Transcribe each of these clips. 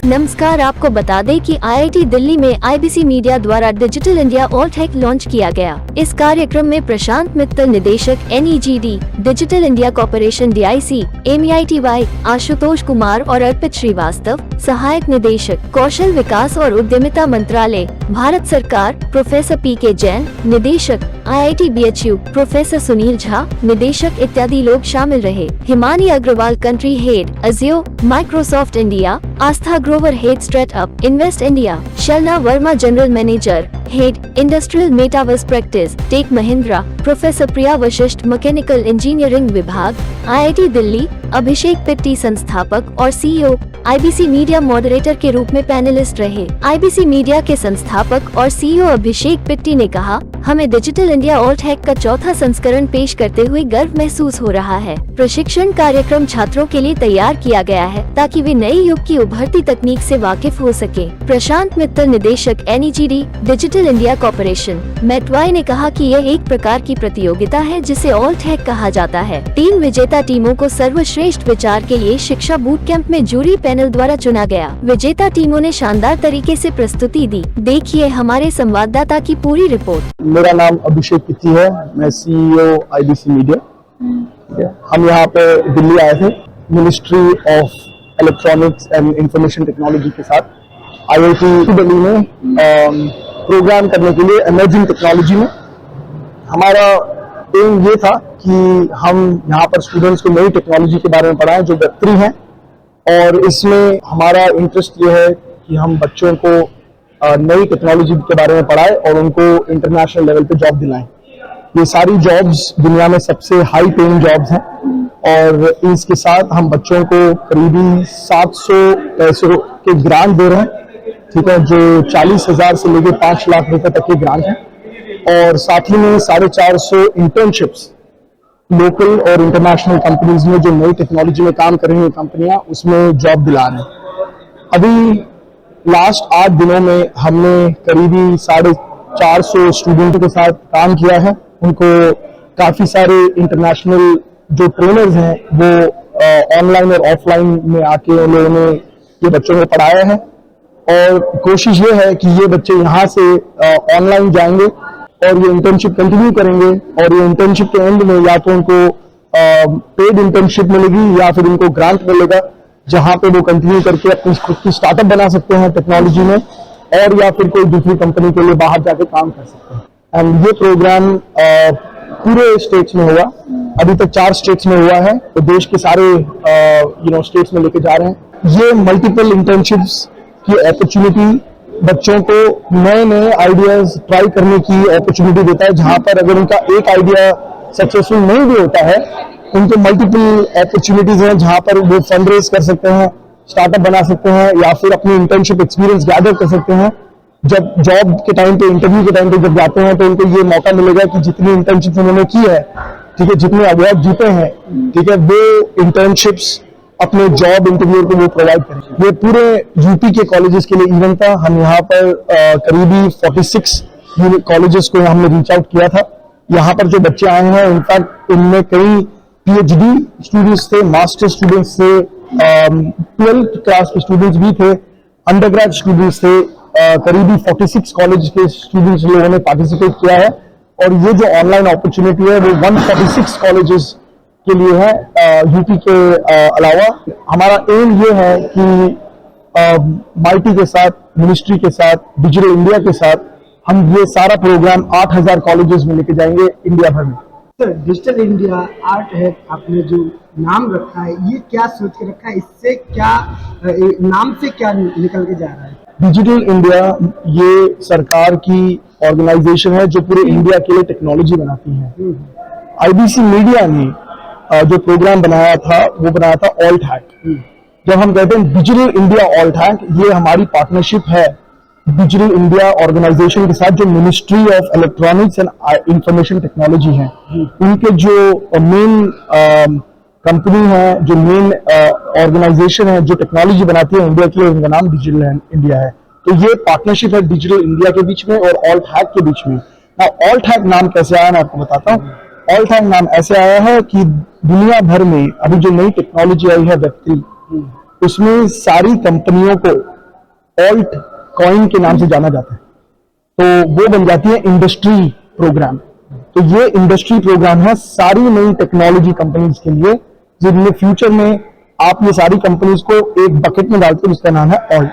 नमस्कार, आपको बता दें कि IIT दिल्ली में IBC मीडिया द्वारा डिजिटल इंडिया ऑल-टेक लॉन्च किया गया। इस कार्यक्रम में प्रशांत मित्तल निदेशक NEGD, digital India corporation DIC, MEITY, Ashutosh Kumar और अर्पित श्रीवास्तव, सहायक निदेशक कौशल विकास और उद्यमिता मंत्रालय, भारत सरकार, प्रोफेसर PK जैन, निदेशक IIT BHU, professor Sunil Jha, निदेशक इत्यादि लोग शामिल रहे। Himani Agarwal country head Ajio, Microsoft India, Aastha Grover head startup Invest India, Shalna Verma general manager head industrial metaverse practice Tech Mahindra, professor Priya Vashishtha mechanical engineering विभाग IIT दिल्ली, अभिषेक पिट्टी संस्थापक और CEO IBC मीडिया मॉडरेटर के रूप में पैनलिस्ट रहे। IBC मीडिया के संस्थापक और CEO अभिषेक पिट्टी ने कहा, हमें डिजिटल इंडिया ऑल-टेक का चौथा संस्करण पेश करते हुए गर्व महसूस हो रहा है। प्रशिक्षण कार्यक्रम छात्रों के लिए तैयार किया गया है ताकि वे नए युग की उभरती तकनीक से वाकिफ हो सके। प्रशांत मित्तल निदेशक NEGD, digital India corporation MEITY ने कहा कि यह एक प्रकार की प्रतियोगिता है जिसे ऑल-टेक कहा जाता है। 3 विजेता टीमों को सर्वश्रेष्ठ विचार के लिए शिक्षा बूट कैंप में जूरी पैनल द्वारा चुना गया। विजेता टीमों ने शानदार तरीके से प्रस्तुति दी। देखिए हमारे संवाददाता की पूरी रिपोर्ट। मेरा नाम अभिषेक पिट्टी है, मैं CEO IBC मीडिया। हम यहाँ पे दिल्ली आए थे ministry of electronics and information technology के साथ IIT दिल्ली में प्रोग्राम करने के लिए इमर्जिंग टेक्नोलॉजी में। हमारा एम ये था कि हम यहाँ पर स्टूडेंट्स को नई टेक्नोलॉजी के बारे में पढ़ाएं जो Web3 हैं, और इसमें हमारा इंटरेस्ट ये है कि हम बच्चों को नई टेक्नोलॉजी के बारे में पढ़ाएं और उनको इंटरनेशनल लेवल पे जॉब दिलाएं। ये सारी जॉब्स दुनिया में सबसे हाई पेइंग जॉब्स हैं, और इसके साथ हम बच्चों को करीबी 700 पैसों के ग्रांट दे रहे हैं, ठीक है, जो 40,000 से लेकर 5 लाख रुपए तक के ग्रांट हैं, और साथ ही में 450 इंटर्नशिप्स लोकल और इंटरनेशनल कंपनीज में जो नई टेक्नोलॉजी में काम कर रही हैं कंपनियां, उसमें जॉब दिला रहे हैं। अभी लास्ट 8 दिनों में हमने करीबी 450 स्टूडेंटों के साथ काम किया है। उनको काफी सारे इंटरनेशनल जो ट्रेनर्स हैं वो ऑनलाइन और ऑफलाइन में आके उन लोगों ने ये बच्चों को पढ़ाया है, और कोशिश ये है कि ये बच्चे यहाँ से ऑनलाइन जाएंगे और ये इंटर्नशिप कंटिन्यू करेंगे, और ये इंटर्नशिप के एंड में या तो उनको पेड इंटर्नशिप मिलेगी या फिर उनको ग्रांट मिलेगा, जहां पे वो कंटिन्यू करके अपनी खुद की स्टार्टअप बना सकते हैं टेक्नोलॉजी में, और या फिर कोई दूसरी कंपनी के लिए बाहर जाके काम कर सकते हैं। एंड ये प्रोग्राम पूरे स्टेट्स में हुआ, अभी तक 4 स्टेट्स में हुआ है, तो देश के सारे स्टेट्स में लेके जा रहे हैं। ये मल्टीपल इंटर्नशिप्स की अपॉर्चुनिटी बच्चों को नए नए आइडियाज ट्राई करने की अपॉर्चुनिटी देता है, जहां पर अगर उनका एक आइडिया सक्सेसफुल नहीं भी होता है, उनको मल्टीपल अपॉर्चुनिटीज हैं जहां पर वो फंड रेज कर सकते हैं, स्टार्टअप बना सकते हैं, या फिर अपनी इंटर्नशिप एक्सपीरियंस गैदर कर सकते हैं। जब जॉब के टाइम पे, इंटरव्यू के टाइम पे जब जाते हैं, तो उनको ये मौका मिलेगा कि जितनी इंटर्नशिप उन्होंने की है, ठीक है, जितने अवार्ड जीते हैं, ठीक है, वो इंटर्नशिप्स अपने जॉब इंटरव्यू को वो प्रोवाइड करेंगे। ये पूरे यूपी के कॉलेजेस के लिए इवेंट था। हम यहाँ पर करीबी 46 कॉलेजेस को हमने रीच आउट किया था। यहाँ पर जो बच्चे आए हैं, इनफैक्ट इनमें कई PhD स्टूडेंट्स थे, मास्टर स्टूडेंट्स थे, 12th क्लास के स्टूडेंट्स भी थे, अंडरग्रेड स्टूडेंट्स थे, करीबी 46 कॉलेज के स्टूडेंट्स लोगों ने पार्टिसिपेट किया है। और ये जो ऑनलाइन अपॉर्चुनिटी है वो 146 कॉलेजेस के लिए है यूपी के अलावा। हमारा एम ये है कि MITY के साथ, मिनिस्ट्री के साथ, डिजिटल इंडिया के साथ हम ये सारा प्रोग्राम 8000 कॉलेजेस में लेके जाएंगे इंडिया भर में। सर, डिजिटल इंडिया आर्ट है, आपने जो नाम रखा है, ये क्या सोच के रखा है? इससे क्या नाम से क्या निकल के जा रहा है? डिजिटल इंडिया ये सरकार की ऑर्गेनाइजेशन है जो पूरे इंडिया के लिए टेक्नोलॉजी बनाती है। IBC मीडिया ने जो प्रोग्राम बनाया था वो बनाया था ऑल-टेक। जब हम कहते हैं डिजिटल इंडिया ऑल-टेक, ये हमारी पार्टनरशिप है डिजिटल इंडिया ऑर्गेनाइजेशन के साथ, जो ministry of electronics and information technology है। उनके जो मेन कंपनी है, जो मेन ऑर्गेनाइजेशन है जो टेक्नोलॉजी बनाती है इंडिया के लिए, उनका नाम डिजिटल इंडिया है। तो ये पार्टनरशिप है डिजिटल इंडिया के बीच में और ऑल-टेक के बीच में। ऑल-टेक नाम कैसे आया मैं आपको बताता हूँ। ऑल-टेक नाम ऐसे आया है कि दुनिया भर में अभी जो नई टेक्नोलॉजी आई है Web3, उसमें सारी कंपनियों को ऑल्ट कॉइन के नाम से जाना जाता है, तो वो बन जाती है इंडस्ट्री प्रोग्राम। तो ये इंडस्ट्री प्रोग्राम है सारी नई टेक्नोलॉजी कंपनीज के लिए, जिनमें फ्यूचर में आप ये सारी कंपनीज को एक बकेट में डालते हैं, जिसका नाम है ऑल्ट।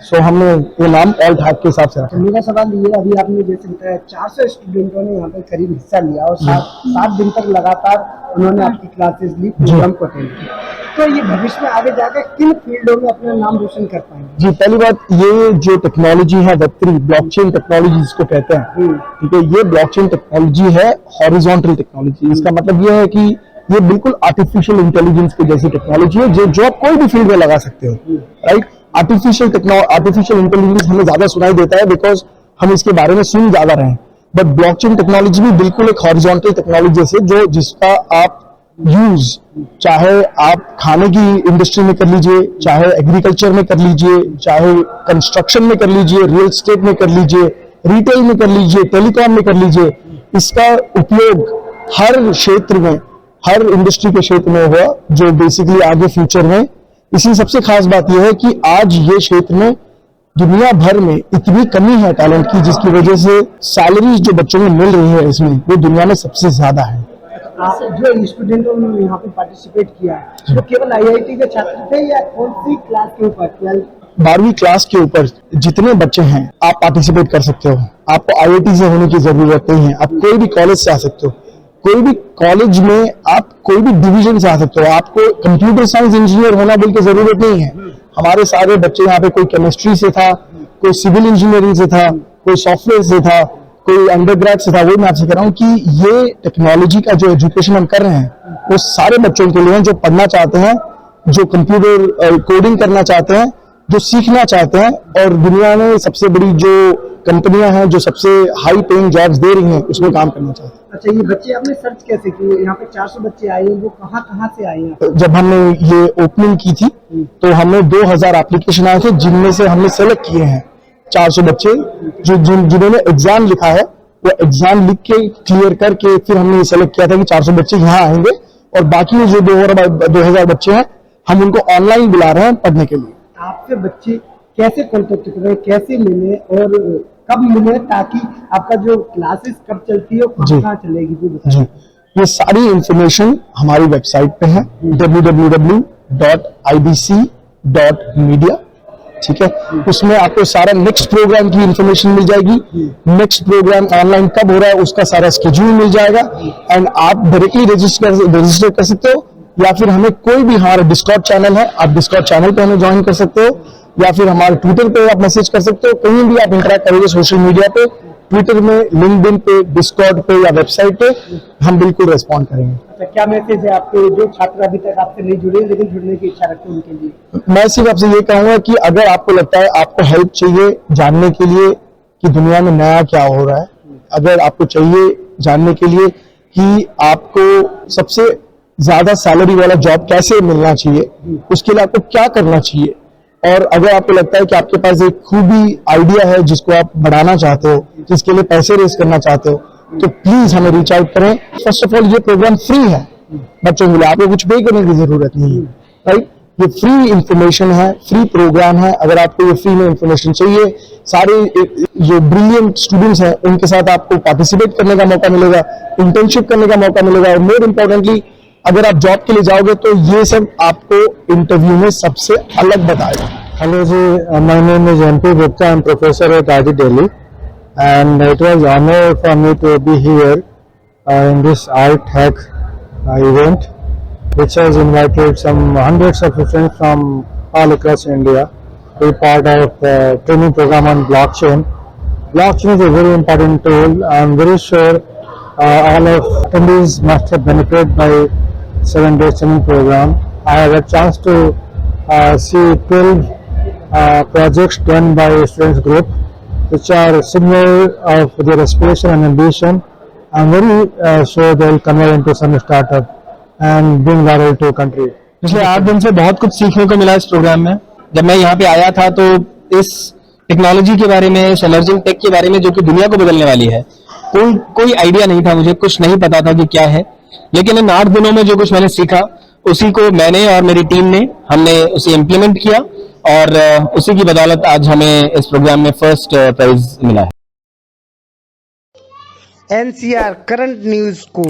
सो हमने वो नाम ऑल्ट हैक के हिसाब से रखा। मेरा सवाल ये, अभी आपने जैसे बताया 400 स्टूडेंटों ने यहाँ पे करीब हिस्सा लिया और 7 दिन तक लगातार उन्होंने आपकी क्लासेस ली, प्रोग्राम को अटेंड किया, तो ये भविष्य में आगे जाकर किन फील्डों में अपना नाम रोशन कर पाएंगे? जी, पहली बात, ये जो टेक्नोलॉजी है Web3 ब्लॉकचेन टेक्नोलॉजी जिसको कहते हैं, ठीक है, ये ब्लॉकचेन टेक्नोलॉजी है हॉरिजॉन्टल टेक्नोलॉजी। इसका मतलब ये है कि ये बिल्कुल आर्टिफिशियल इंटेलिजेंस की जैसी टेक्नोलॉजी है जो आप कोई भी फील्ड में लगा सकते हो, राइट। आर्टिफिशियल इंटेलिजेंस हमें ज्यादा सुनाई देता है बिकॉज हम इसके बारे में सुन ज्यादा रहे हैं, बट ब्लॉकचेन टेक्नोलॉजी भी बिल्कुल एक हॉरिजॉन्टल टेक्नोलॉजी जैसे जिसका आप यूज चाहे आप खाने की इंडस्ट्री में कर लीजिए, चाहे एग्रीकल्चर में कर लीजिए, चाहे कंस्ट्रक्शन में कर लीजिए, रियल एस्टेट में कर लीजिए, रिटेल में कर लीजिए, टेलीकॉम में कर लीजिए, इसका उपयोग हर क्षेत्र में, हर इंडस्ट्री के क्षेत्र में हुआ, जो बेसिकली आगे फ्यूचर में। इसी सबसे खास बात यह है कि आज ये क्षेत्र में दुनिया भर में इतनी कमी है टैलेंट की, जिसकी वजह से सैलरीज जो बच्चों में मिल रही है इसमें, वो दुनिया में सबसे ज्यादा है। आप जो स्टूडेंटों ने यहाँ पे पार्टिसिपेट किया है, तो केवल IIT के छात्र थे या कौन सी क्लास के ऊपर? 12वीं क्लास के ऊपर जितने बच्चे हैं आप पार्टिसिपेट कर सकते हो। आपको IIT से होने की जरूरत नहीं है, आप कोई भी कॉलेज से आ सकते हो, कोई भी कॉलेज में आप कोई भी डिवीजन से आ सकते हो। आपको कंप्यूटर साइंस इंजीनियर होना बोल के जरूरत नहीं है। हमारे सारे बच्चे यहाँ पे कोई केमिस्ट्री से था, कोई सिविल इंजीनियरिंग से था, कोई सॉफ्टवेयर से था, कोई अंडरग्रेड से था। वो मैं आपसे कह रहा हूँ कि ये टेक्नोलॉजी का जो एजुकेशन हम कर रहे हैं वो सारे बच्चों के लिए हैं जो पढ़ना चाहते हैं, जो कंप्यूटर कोडिंग करना चाहते हैं, जो सीखना चाहते हैं, और दुनिया में सबसे बड़ी जो कंपनियां हैं जो सबसे हाई पेइंग जॉब्स दे रही हैं उसमें काम करना चाहते हैं। अच्छा, ये बच्चे आपने सर्च कैसे किए? यहाँ पे 400 बच्चे आए हैं, वो कहाँ से आए हैं? जब हमने ये ओपनिंग की थी तो हमें 2000 एप्लीकेशन आए थे, जिनमें से हमने सेलेक्ट किए हैं 400 बच्चे जिन्होंने एग्जाम लिखा है। वो एग्जाम लिख के क्लियर करके फिर हमने सेलेक्ट किया था कि 400 बच्चे यहाँ आएंगे, और बाकी जो 2000 बच्चे हैं हम उनको ऑनलाइन बुला रहे हैं पढ़ने के लिए। आपसे बच्चे कैसे कॉन्टेक्ट करें, कैसे मिले और कब मिले, ताकि आपका जो क्लासेस कब चलती है और कहाँ चलेगी? जी, ये सारी इंफॉर्मेशन हमारी वेबसाइट पे है www.ibc.media, ठीक है। उसमें आपको सारा नेक्स्ट प्रोग्राम की इंफॉर्मेशन मिल जाएगी, नेक्स्ट प्रोग्राम ऑनलाइन कब हो रहा है उसका सारा स्केड्यूल मिल जाएगा, एंड आप डायरेक्टली रजिस्टर कर सकते हो, या फिर हमें कोई भी, हमारा डिस्कॉर्ड चैनल है, आप डिस्कॉर्ड चैनल पे हमें ज्वाइन कर सकते हो, या फिर हमारे ट्विटर पे आप मैसेज कर सकते हो। कहीं भी आप इंटरेक्ट करोगे सोशल मीडिया पे, ट्विटर में, लिंक्डइन पे, डिस्कॉर्ड पे या वेबसाइट पे, हम बिल्कुल रेस्पॉन्ड करेंगे। अच्छा, क्या मैसेज है आपके जो छात्र अभी तक आपसे नहीं जुड़े लेकिन जुड़ने की इच्छा रखते हैं उनके लिए? मैं सिर्फ आपसे ये कहूंगा कि अगर आपको लगता है आपको हेल्प चाहिए जानने के लिए कि दुनिया में नया क्या हो रहा है, अगर आपको चाहिए जानने के लिए कि आपको सबसे ज्यादा सैलरी वाला जॉब कैसे मिलना चाहिए, उसके लिए आपको क्या करना चाहिए, और अगर आपको लगता है कि आपके पास एक खूबी आइडिया है जिसको आप बढ़ाना चाहते हो, जिसके लिए पैसे रेस करना चाहते हो, तो प्लीज हमें रीच आउट करें। फर्स्ट ऑफ ऑल ये प्रोग्राम फ्री है बच्चों के लिए, आपको कुछ पे करने की जरूरत नहीं है, राइट। ये फ्री इंफॉर्मेशन है, फ्री प्रोग्राम है। अगर आपको ये फ्री में इंफॉर्मेशन चाहिए, सारे जो ब्रिलियंट स्टूडेंट्स हैं उनके साथ आपको पार्टिसिपेट करने का मौका मिलेगा, इंटर्नशिप करने का मौका मिलेगा, और मोर इम्पोर्टेंटली अगर आप जॉब के लिए जाओगे तो ये सब आपको इंटरव्यू में सबसे अलग बताएगा। Hello ji, my name is MP Gupta. I am professor at IIT Delhi, and it was honor for me to be here in this Art Hack event, which has invited some hundreds of students from all across India to be part of training program on blockchain. Blockchain is a very important tool. I am very sure all of attendees must have benefited by 7 days training program. I had a chance to see 12 projects done by students group, which are similar of their aspiration and ambition. I'm very sure they'll convert into some startup and bring value to country. पिछले 8 दिन से बहुत कुछ सीखने को मिला इस programme में। जब मैं यहाँ पे आया था तो इस टेक्नोलॉजी के बारे में, इमर्जिंग टेक के बारे में, जो कि दुनिया को बदलने वाली है, कोई आइडिया नहीं था मुझे, कुछ नहीं पता था कि क्या है। लेकिन इन 8 दिनों में जो कुछ मैंने सीखा उसी को मैंने और मेरी टीम ने हमने उसे इम्प्लीमेंट किया, और उसी की बदौलत आज हमें इस प्रोग्राम में फर्स्ट प्राइज मिला है। NCR करंट न्यूज़ को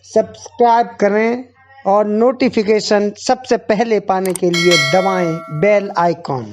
सब्सक्राइब करें और नोटिफिकेशन सबसे पहले पाने के लिए दबाएं बेल आइकॉन।